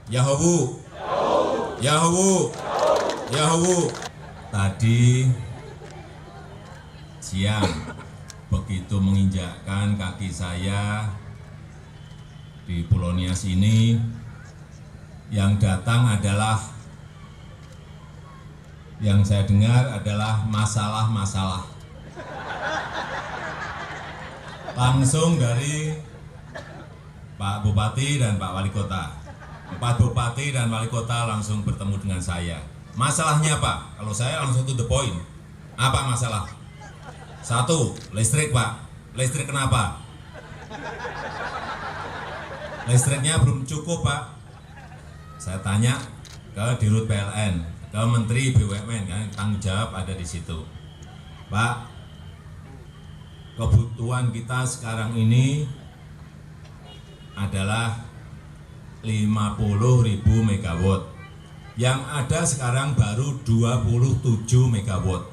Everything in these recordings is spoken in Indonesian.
Yahowu, Yahowu, Yahowu. Tadi siang begitu menginjakkan kaki saya di Pulau Nias ini, yang datang adalah, yang saya dengar adalah masalah-masalah. Langsung dari Pak Bupati dan Pak Wali Kota. Pak Bupati dan Wali Kota langsung bertemu dengan saya. Masalahnya apa? Kalau saya langsung to the point. Apa masalah? Satu, listrik Pak. Listrik kenapa? Listriknya belum cukup Pak. Saya tanya ke Dirut PLN, ke Menteri BUMN, kan tanggung jawab ada di situ. Pak, kebutuhan kita sekarang ini adalah 50.000 megawatt. Yang ada sekarang baru 27 megawatt.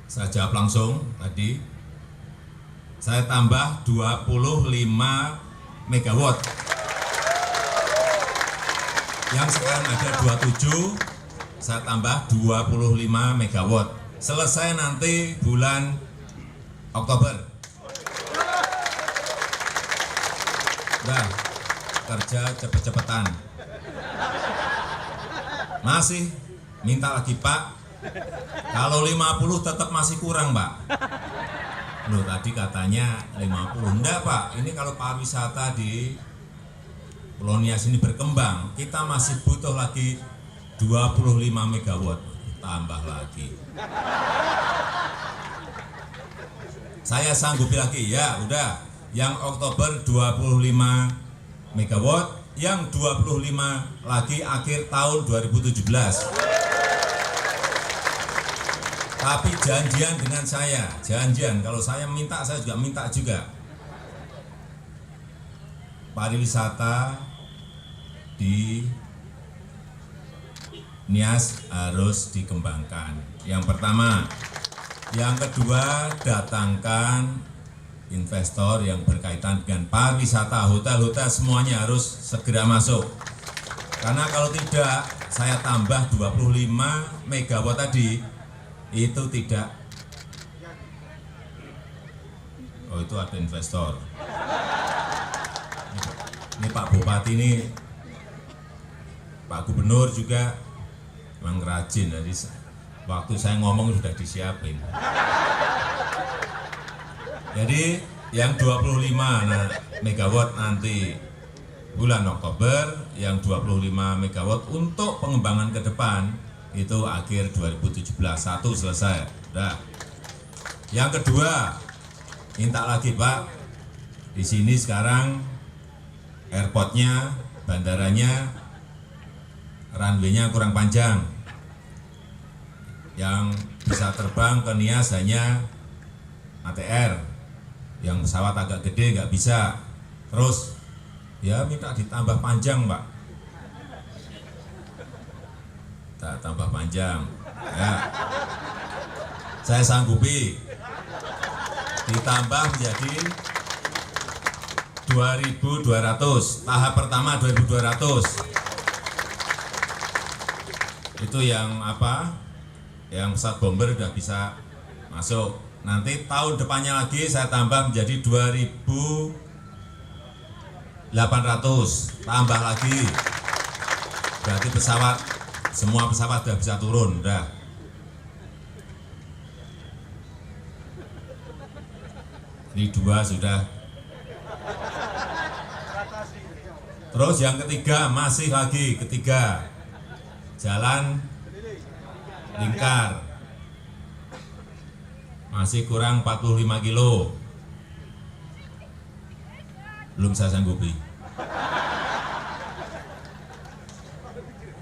Saya jawab langsung tadi. Saya tambah 25 megawatt. Yang sekarang ada 27, saya tambah 25 megawatt. Selesai nanti bulan Oktober. Udah, kerja cepet-cepetan. Masih minta lagi Pak. Kalau 50 tetap masih kurang Pak. Loh tadi katanya 50. Enggak Pak, ini kalau pariwisata di Pulau Nias ini berkembang, kita masih butuh lagi 25 megawatt. Tambah lagi. Saya sanggupi lagi, ya udah. Yang Oktober 25 megawatt, yang 25 lagi akhir tahun 2017. Tapi janjian dengan saya, janjian. Kalau saya minta, saya juga minta juga. Pariwisata di Nias harus dikembangkan. Yang pertama. Yang kedua, datangkan investor yang berkaitan dengan pariwisata, hotel-hotel semuanya harus segera masuk. Karena kalau tidak, saya tambah 25 megawatt tadi, itu tidak. Oh itu ada investor. Ini Pak Bupati ini, Pak Gubernur juga memang rajin. Jadi waktu saya ngomong sudah disiapin. Jadi yang 25 megawatt nanti bulan Oktober, yang 25 megawatt untuk pengembangan ke depan itu akhir 2017. Satu selesai. Udah. Yang kedua, minta lagi Pak, di sini sekarang airportnya, bandaranya, runway-nya kurang panjang. Yang bisa terbang ke Nias hanya ATR. Yang pesawat agak gede nggak bisa. Terus ya minta ditambah panjang Pak. Kita tambah panjang ya. Saya sanggupi ditambah menjadi 2.200. Tahap pertama 2.200. Itu yang apa, yang pesawat bomber udah bisa masuk. Nanti tahun depannya lagi saya tambah menjadi 2.800, tambah lagi. Berarti pesawat, semua pesawat sudah bisa turun, udah. Ini 2 sudah. Terus yang ketiga, masih lagi ketiga, jalan lingkar. Masih kurang 45 kilo. Belum saya sanggupi.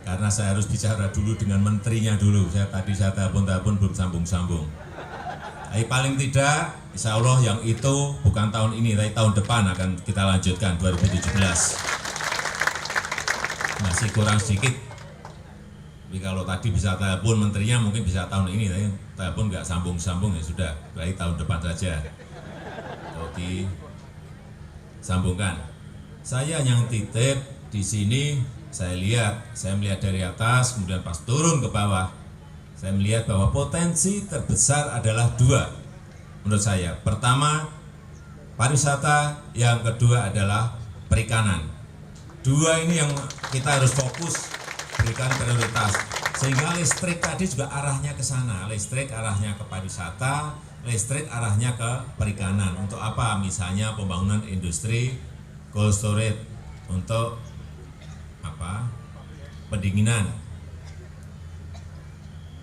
Karena saya harus bicara dulu dengan menterinya dulu. Saya telepon belum sambung-sambung. Tapi paling tidak, insya Allah yang itu bukan tahun ini, tapi tahun depan akan kita lanjutkan 2017. Masih kurang sedikit. Tapi kalau tadi bisa telepon menterinya mungkin bisa tahun ini, tapi telepon nggak sambung-sambung ya sudah, berarti tahun depan saja. Oke. sambungkan. Saya yang titip di sini, saya melihat dari atas, kemudian pas turun ke bawah, saya melihat bahwa potensi terbesar adalah dua menurut saya. Pertama, pariwisata, yang kedua adalah perikanan. Dua ini yang kita harus fokus berikan prioritas. Sehingga listrik tadi juga arahnya ke sana, listrik arahnya ke pariwisata, listrik arahnya ke perikanan. Untuk apa? Misalnya pembangunan industri cold storage untuk apa? Pendinginan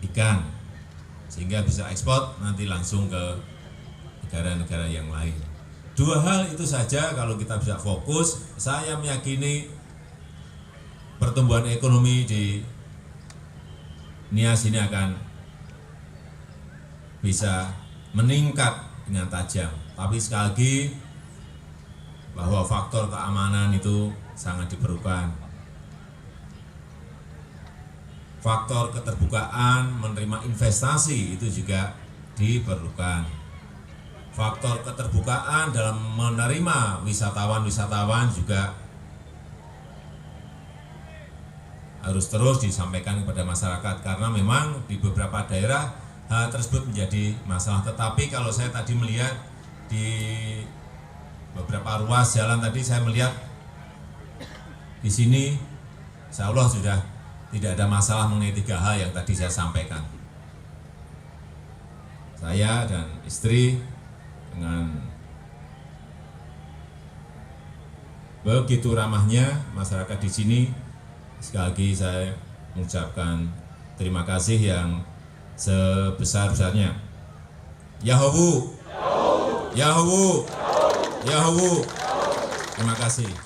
ikan, sehingga bisa ekspor nanti langsung ke negara-negara yang lain. Dua hal itu saja kalau kita bisa fokus, saya meyakini pertumbuhan ekonomi di Nias ini akan bisa meningkat dengan tajam. Tapi sekali lagi bahwa faktor keamanan itu sangat diperlukan. Faktor keterbukaan menerima investasi itu juga diperlukan. Faktor keterbukaan dalam menerima wisatawan juga harus terus disampaikan kepada masyarakat, karena memang di beberapa daerah hal tersebut menjadi masalah. Tetapi kalau saya tadi melihat di beberapa ruas jalan tadi, saya melihat di sini insya Allah sudah tidak ada masalah mengenai tiga hal yang tadi saya sampaikan. Saya dan istri dengan begitu ramahnya masyarakat di sini, sekali lagi saya mengucapkan terima kasih yang sebesar-besarnya. Yahuwu, Yahuwu, Yahuwu. Terima kasih.